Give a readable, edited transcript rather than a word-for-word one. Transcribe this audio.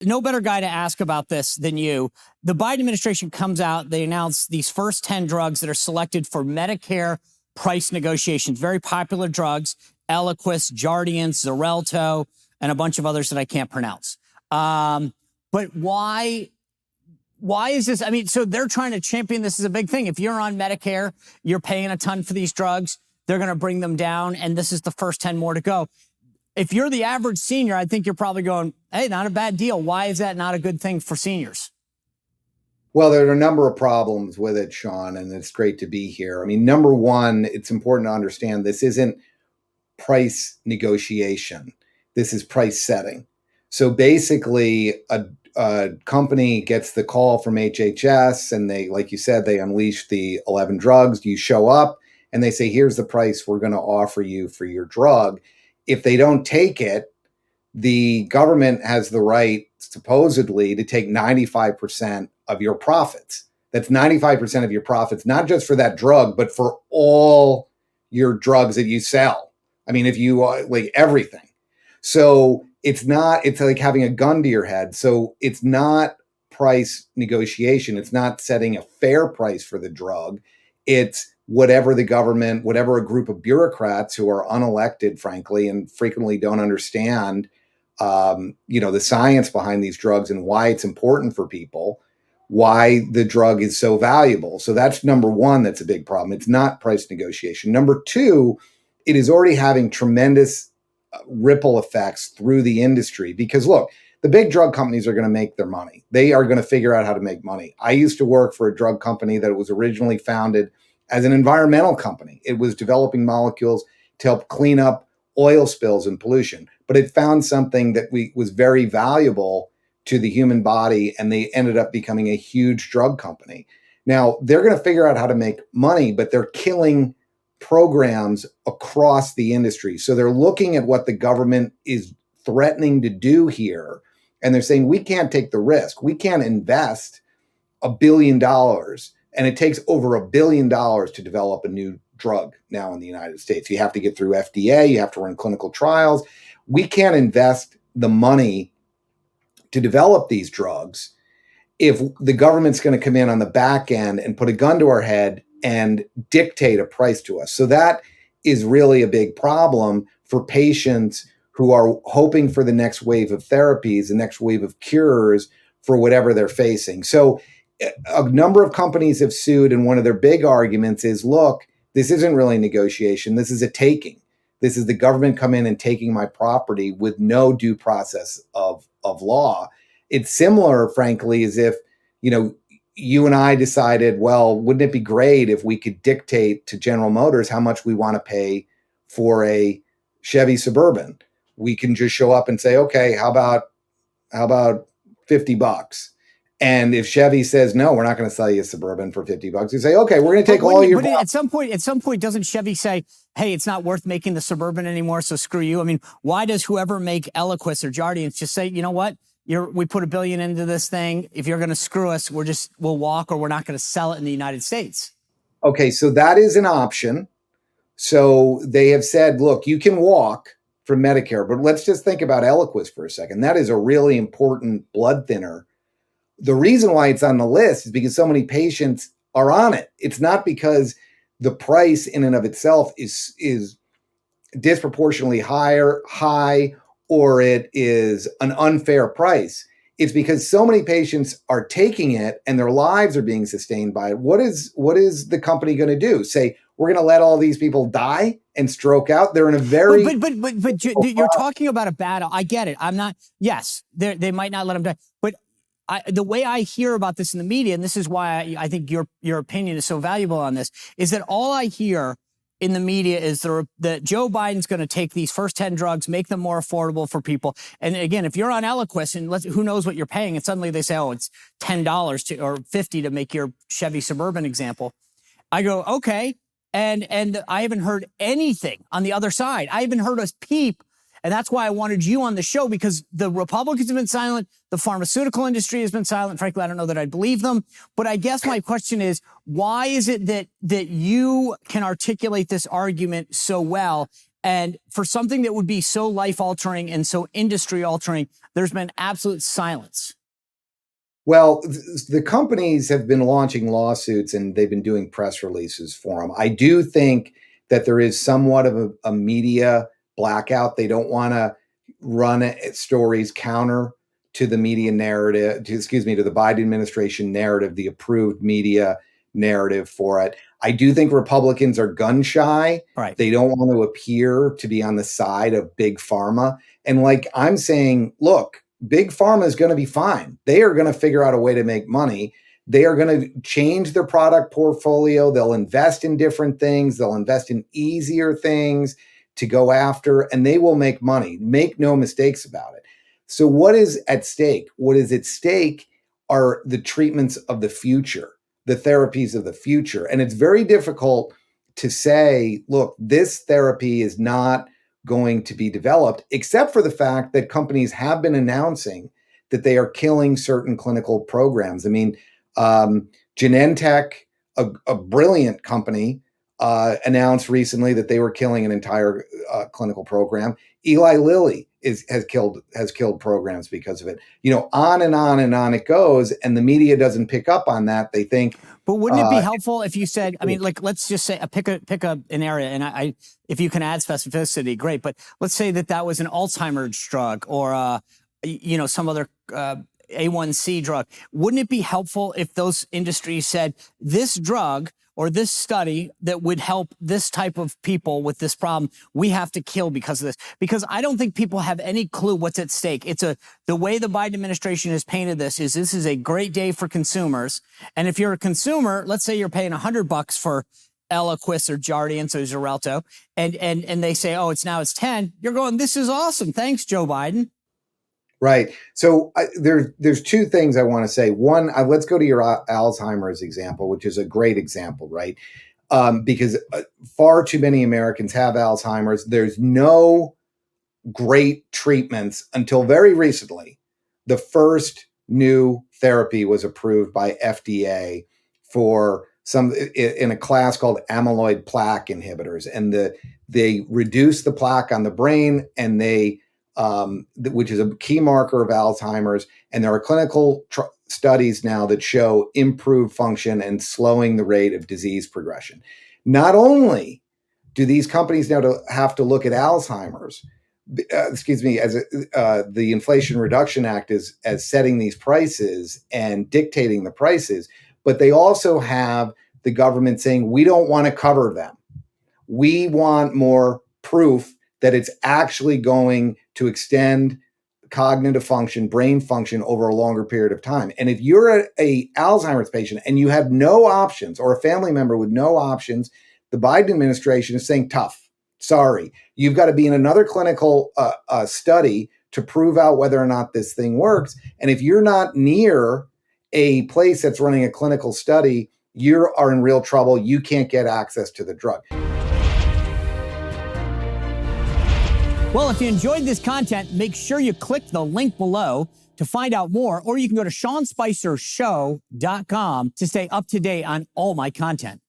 no better guy to ask about this than you. The Biden administration comes out, they announce these first 10 drugs that are selected for Medicare price negotiations, very popular drugs, Eliquis, Jardiance, Xarelto, and a bunch of others that I can't pronounce. But why is this? I mean, so they're trying to champion this as a big thing. If you're on Medicare, you're paying a ton for these drugs. They're going to bring them down, and this is the first 10 more to go. If you're the average senior, I think you're probably going, hey, not a bad deal. Why is that not a good thing for seniors? Well, there are a number of problems with it, Sean, and it's great to be here. I mean, number one, it's important to understand this isn't price negotiation. This is price setting. So basically, a company gets the call from HHS and they, like you said, they unleash the 11 drugs. You show up and they say, here's the price we're going to offer you for your drug. If they don't take it, the government has the right, supposedly, to take 95% of your profits. That's 95% of your profits, not just for that drug, but for all your drugs that you sell. I mean, if you like everything. So it's like having a gun to your head. So it's not price negotiation. It's not setting a fair price for the drug. It's whatever the government, whatever a group of bureaucrats who are unelected, frankly, and frequently don't understand, the science behind these drugs and why it's important for people, why the drug is so valuable. So that's number one. That's a big problem. It's not price negotiation. Number two, it is already having tremendous ripple effects through the industry because look, the big drug companies are going to make their money. They are going to figure out how to make money. I used to work for a drug company that was originally founded as an environmental company. It was developing molecules to help clean up oil spills and pollution, but it found something that was very valuable to the human body, and they ended up becoming a huge drug company. Now, they're going to figure out how to make money, but they're killing programs across the industry. So they're looking at what the government is threatening to do here, and they're saying, we can't take the risk. We can't invest $1 billion, and it takes over $1 billion to develop a new drug now in the United States. You have to get through FDA, you have to run clinical trials. We can't invest the money to develop these drugs if the government's going to come in on the back end and put a gun to our head and dictate a price to us. So that is really a big problem for patients who are hoping for the next wave of therapies, the next wave of cures for whatever they're facing. So a number of companies have sued, and one of their big arguments is, look, this isn't really negotiation. This is a taking. This is the government come in and taking my property with no due process of law. It's similar, frankly, as if, you and I decided, well, wouldn't it be great if we could dictate to General Motors how much we want to pay for a Chevy Suburban? We can just show up and say, okay, how about $50? And if Chevy says, no, we're not going to sell you a Suburban for $50, you say, okay, we're going to take all your. But at some point, doesn't Chevy say, hey, it's not worth making the Suburban anymore, so screw you? I mean, why does whoever make Eliquis or Jardiance just say, you know what? We put $1 billion into this thing. If you're going to screw us, we'll walk, or we're not going to sell it in the United States. Okay, so that is an option. So they have said, look, you can walk from Medicare, but let's just think about Eliquis for a second. That is a really important blood thinner. The reason why it's on the list is because so many patients are on it. It's not because the price in and of itself is disproportionately high, or it is an unfair price. It's because so many patients are taking it and their lives are being sustained by it. What is the company going to do? Say, we're going to let all these people die and stroke out? They're in a very... But you're talking about a battle. I get it. I'm not... Yes, they might not let them die. But the way I hear about this in the media, and this is why I think your opinion is so valuable on this, is that all I hear in the media is that Joe Biden's going to take these first 10 drugs, make them more affordable for people. And again, if you're on Eliquis and who knows what you're paying, and suddenly they say, oh, it's $10 or $50 to make your Chevy Suburban example. I go, okay. And I haven't heard anything on the other side. I haven't heard us peep. And that's why I wanted you on the show, because the Republicans have been silent. The pharmaceutical industry has been silent. Frankly, I don't know that I believe them. But I guess my question is, why is it that you can articulate this argument so well And for something that would be so life-altering and so industry-altering, there's been absolute silence. Well, the companies have been launching lawsuits and they've been doing press releases for them. I do think that there is somewhat of a media blackout. They don't want to run stories counter to the media narrative, to the Biden administration narrative, the approved media narrative for it. I do think Republicans are gun shy. Right. They don't want to appear to be on the side of big pharma. And like I'm saying, look, big pharma is going to be fine. They are going to figure out a way to make money. They are going to change their product portfolio. They'll invest in different things. They'll invest in easier things to go after, and they will make money. Make no mistakes about it. So what is at stake? What is at stake are the treatments of the future, the therapies of the future. And it's very difficult to say, look, this therapy is not going to be developed, except for the fact that companies have been announcing that they are killing certain clinical programs. I mean, Genentech, a brilliant company, announced recently that they were killing an entire clinical program. Eli Lilly has killed programs because of it. You know, on and on and on it goes, and the media doesn't pick up on that. They think. But wouldn't it be helpful if you said, I mean, like, let's just say, pick an area, and I if you can add specificity, great. But let's say that was an Alzheimer's drug or, some other A1C drug. Wouldn't it be helpful if those industries said this drug or this study that would help this type of people with this problem, we have to kill because of this? Because I don't think people have any clue what's at stake. The way the Biden administration has painted this is a great day for consumers. And if you're a consumer, let's say you're paying $100 for Eliquis or Jardiance or Xarelto, and they say, oh, it's 10. You're going, this is awesome. Thanks, Joe Biden. Right. So there's two things I want to say. One, let's go to your Alzheimer's example, which is a great example, right? Because far too many Americans have Alzheimer's. There's no great treatments until very recently. The first new therapy was approved by FDA for in a class called amyloid plaque inhibitors, and they reduce the plaque on the brain, and which is a key marker of Alzheimer's. And there are clinical studies now that show improved function and slowing the rate of disease progression. Not only do these companies now have to look at Alzheimer's, as the Inflation Reduction Act as setting these prices and dictating the prices, but they also have the government saying, we don't want to cover them. We want more proof that it's actually going to extend cognitive function, brain function over a longer period of time. And if you're a Alzheimer's patient and you have no options, or a family member with no options, the Biden administration is saying, tough, sorry, you've got to be in another clinical study to prove out whether or not this thing works. And if you're not near a place that's running a clinical study, you are in real trouble. You can't get access to the drug. Well, if you enjoyed this content, make sure you click the link below to find out more, or you can go to SeanSpicerShow.com to stay up to date on all my content.